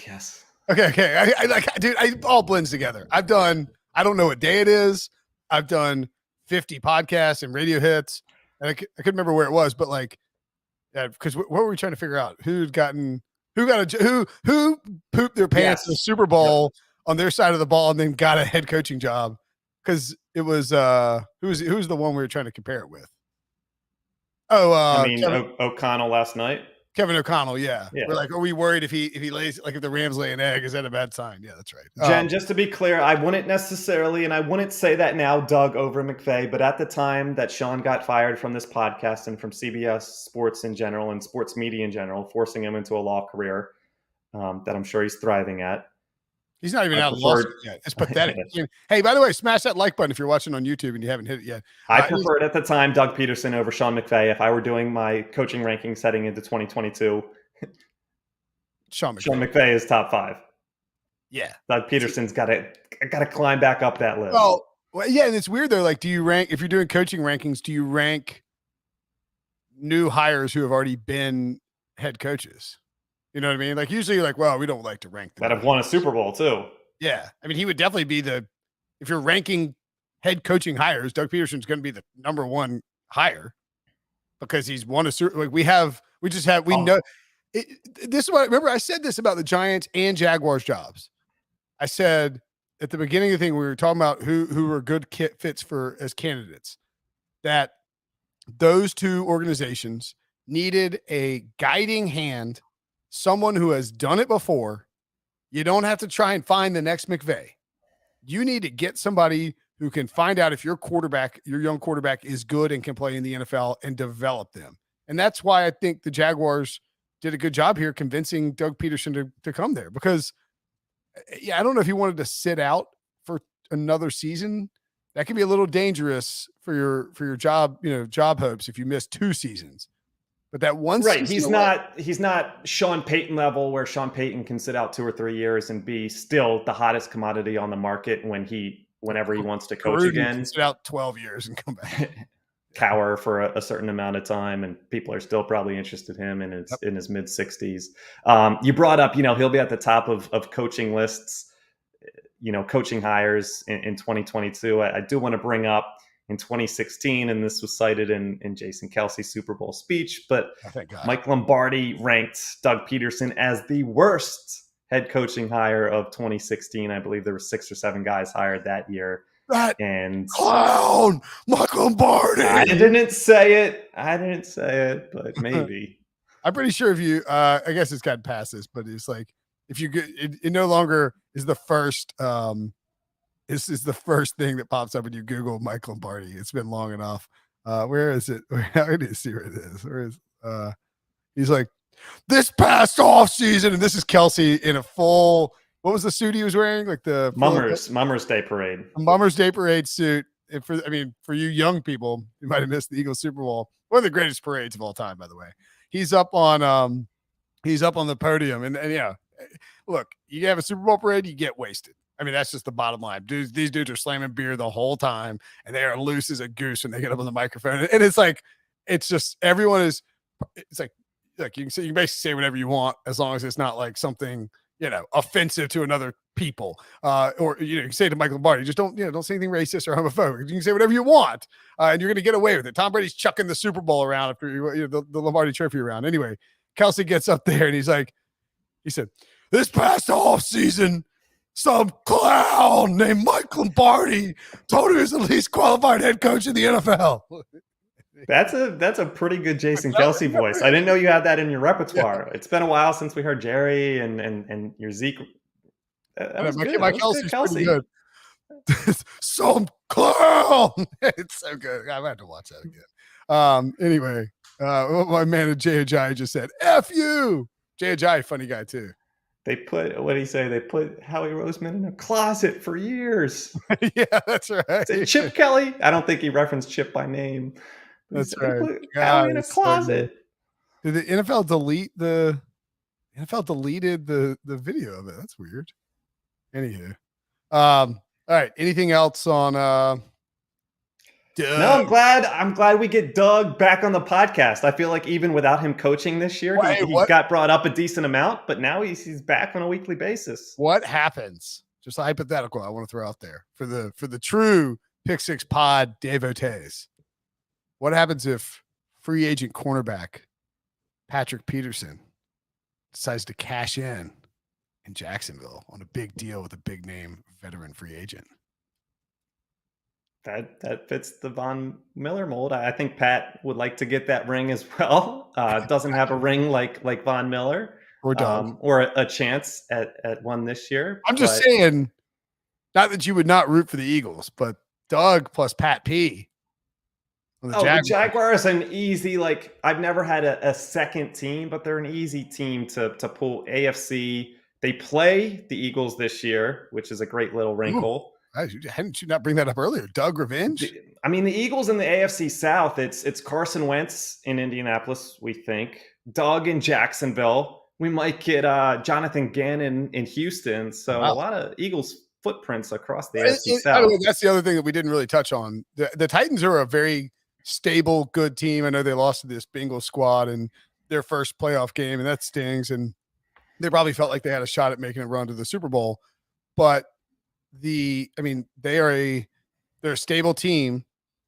Yes. Okay. Dude, it all blends together. I don't know what day it is. I've done 50 podcasts and radio hits, and I couldn't remember where it was, but because what were we trying to figure out? Who pooped their pants in the Super Bowl on their side of the ball and then got a head coaching job? Because it was who's the one we were trying to compare it with? O'Connell last night. Kevin O'Connell, yeah. We're like, are we worried if he lays, like, if the Rams lay an egg, is that a bad sign? Yeah, that's right. Jen, just to be clear, I wouldn't necessarily, and I wouldn't say that now, Doug over McVay, but at the time that Sean got fired from this podcast and from CBS Sports in general and sports media in general, forcing him into a law career that I'm sure he's thriving at. He's not even out of law yet. It's pathetic. Hey, by the way, smash that like button if you're watching on YouTube and you haven't hit it yet. I preferred at the time Doug Peterson over Sean McVay. If I were doing my coaching rankings heading into 2022, Sean McVay is top 5. Yeah, Doug Peterson's got to climb back up that list. Well, yeah, and it's weird though. Like, do you rank, if you're doing coaching rankings? Do you rank new hires who have already been head coaches? You know what I mean? Like, usually you're like, well, we don't like to rank that have won a Super Bowl too. Yeah. I mean, he would definitely be if you're ranking head coaching hires, Doug Peterson's going to be the number one hire because he's won a Super. Like, we know this is what, remember I said this about the Giants and Jaguars jobs. I said at the beginning of the thing, we were talking about who were good fits as candidates, that those two organizations needed a guiding hand, someone who has done it before. You don't have to try and find the next McVay. You need to get somebody who can find out if your young quarterback is good and can play in the NFL and develop them. And that's why I think the Jaguars did a good job here convincing Doug Peterson to come there, because I don't know if he wanted to sit out for another season. That can be a little dangerous for your job hopes if you miss 2 seasons. But that one season, he's not Sean Payton level, where Sean Payton can sit out 2 or 3 years and be still the hottest commodity on the market whenever he wants to coach again. Can sit out 12 years and come back. Cower for a certain amount of time, and people are still probably interested in him in his mid 60s. You brought up, he'll be at the top of coaching lists, coaching hires in 2022. I do want to bring up in 2016, and this was cited in Jason Kelsey's Super Bowl speech, but Mike Lombardi ranked Doug Peterson as the worst head coaching hire of 2016. I believe there were 6 or 7 guys hired that year. That And clown, Mike Lombardi. I didn't say it, but maybe. I'm pretty sure if you, I guess it's gotten past this, but it's like if you get it no longer is the first. This is the first thing that pops up when you Google Mike Lombardi. It's been long enough. Where is it? I need to see where it is. Where is? He's like this past off season, and this is Kelsey in a full. What was the suit he was wearing? Like the Mummers Day Parade. Mummers Day Parade suit. And for you young people, you might have missed the Eagles Super Bowl. One of the greatest parades of all time, by the way. He's up on the podium, and yeah, look, you have a Super Bowl parade, you get wasted. I mean, that's just the bottom line. These dudes are slamming beer the whole time, and they are loose as a goose when they get up on the microphone. And it's like, it's just everyone is. It's like, look, you can basically say whatever you want as long as it's not like something offensive to another people. Or you can say to Michael Lombardi, just don't say anything racist or homophobic. You can say whatever you want, and you're going to get away with it. Tom Brady's chucking the Super Bowl around after the Lombardi Trophy around. Anyway, Kelsey gets up there and he said, this past off season, some clown named Mike Lombardi told him he was the least qualified head coach in the NFL. That's a pretty good Jason Kelsey voice. I didn't know you had that in your repertoire. Yeah. It's been a while since we heard Jerry and your Zeke. That was good. My Kelsey's pretty good. Some clown. It's so good. I had to watch that again. Anyway, my man J.J. just said, F you. J.J. funny guy too. They put, what did he say? They put Howie Roseman in a closet for years. Yeah, that's right. Chip Kelly? I don't think he referenced Chip by name. That's right. Put Howie in a closet. So did the NFL delete the deleted the video of it? That's weird. Anywho. All right. Anything else on No, I'm glad we get Doug back on the podcast. I feel like even without him coaching this year, he got brought up a decent amount, but now he's back on a weekly basis. What happens? Just a hypothetical I want to throw out there for the true Pick Six Pod devotees. What happens if free agent cornerback Patrick Peterson decides to cash in Jacksonville on a big deal with a big name veteran free agent? That fits the Von Miller mold. I think Pat would like to get that ring as well. Doesn't have a ring like Von Miller or a chance at one this year. I'm just saying, not that you would not root for the Eagles, but Doug plus Pat P. The Jaguars an easy, I've never had a second team, but they're an easy team to pull. AFC. They play the Eagles this year, which is a great little wrinkle. Hadn't you not bring that up earlier? Doug revenge? I mean, the Eagles in the AFC South, it's Carson Wentz in Indianapolis, we think. Doug in Jacksonville. We might get Jonathan Gannon in Houston. So A lot of Eagles footprints across the AFC South. That's the other thing that we didn't really touch on. The Titans are a very stable, good team. I know they lost to this Bengals squad in their first playoff game, and that stings. And they probably felt like they had a shot at making a run to the Super Bowl. But they're a stable team,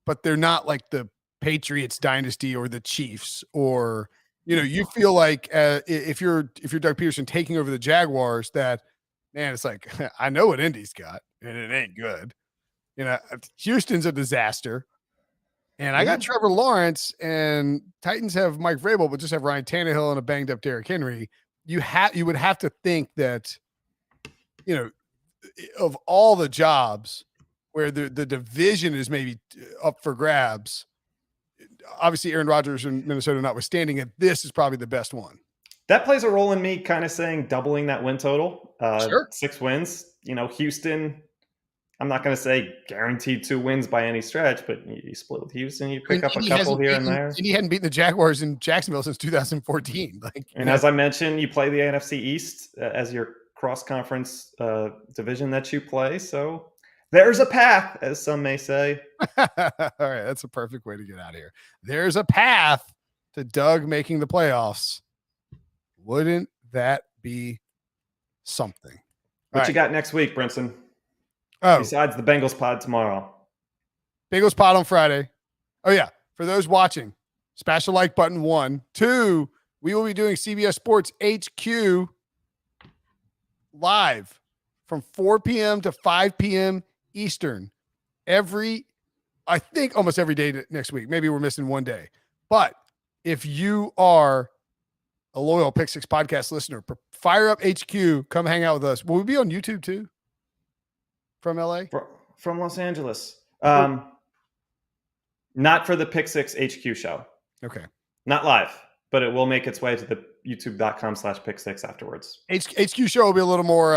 but they're not like the Patriots dynasty or the Chiefs, or you feel like if you're Doug Peterson taking over the Jaguars, that man, it's like I know what Indy's got, and it ain't good. Houston's a disaster, and I got Trevor Lawrence, and Titans have Mike Vrabel, but just have Ryan Tannehill and a banged up Derrick Henry. You would have to think that of all the jobs where the division is maybe up for grabs, obviously Aaron Rodgers and Minnesota notwithstanding it, this is probably the best one. That plays a role in me kind of saying doubling that win total. Sure. 6 wins. Houston, I'm not going to say guaranteed 2 wins by any stretch, but you split with Houston, you pick up a couple here and there. And he hadn't beaten the Jaguars in Jacksonville since 2014. As I mentioned, you play the NFC East as your cross-conference division that you play. So there's a path, as some may say. All right, that's a perfect way to get out of here. There's a path to Doug making the playoffs. Wouldn't that be something? What you got next week, Brinson? Oh, besides the Bengals pod tomorrow. Bengals pod on Friday. Oh, yeah. For those watching, smash the like button. 1. 2, we will be doing CBS Sports HQ live from 4 p.m. to 5 p.m. Eastern. I think almost every day next week. Maybe we're missing one day. But if you are a loyal Pick Six podcast listener, fire up HQ. Come hang out with us. Will we be on YouTube too? From LA? From Los Angeles. Not for the Pick Six HQ show. Okay. Not live, but it will make its way to the youtube.com/pick6 afterwards. HQ show will be a little more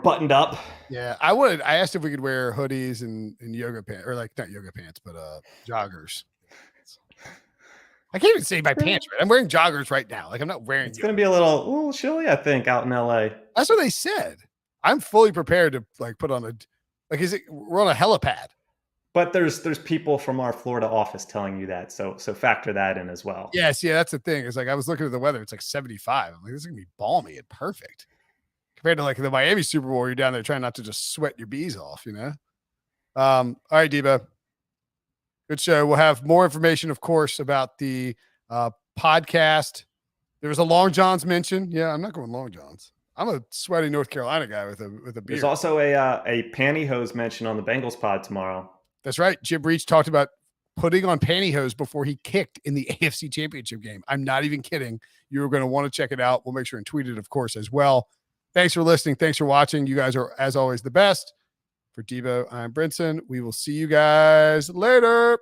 buttoned up. Yeah. I asked if we could wear hoodies and yoga pants, or like not yoga pants, but joggers. I can't even say my pants right. I'm wearing joggers right now. Like I'm not wearing. It's going to be a little chilly, I think, out in LA. That's what they said. I'm fully prepared to like put on we're on a helipad. But there's people from our Florida office telling you that, so factor that in as well. Yes, yeah, that's the thing. It's like I was looking at the weather; it's like 75. I'm like, this is gonna be balmy and perfect compared to like the Miami Super Bowl. You're down there trying not to just sweat your bees off, you know. All right, Debo. Good show. We'll have more information, of course, about the podcast. There was a Long John's mention. Yeah, I'm not going Long John's. I'm a sweaty North Carolina guy with a beard. There's also a pantyhose mention on the Bengals pod tomorrow. That's right. Jim Breach talked about putting on pantyhose before he kicked in the AFC Championship game. I'm not even kidding. You're going to want to check it out. We'll make sure and tweet it, of course, as well. Thanks for listening. Thanks for watching. You guys are, as always, the best. For Debo, I'm Brinson. We will see you guys later.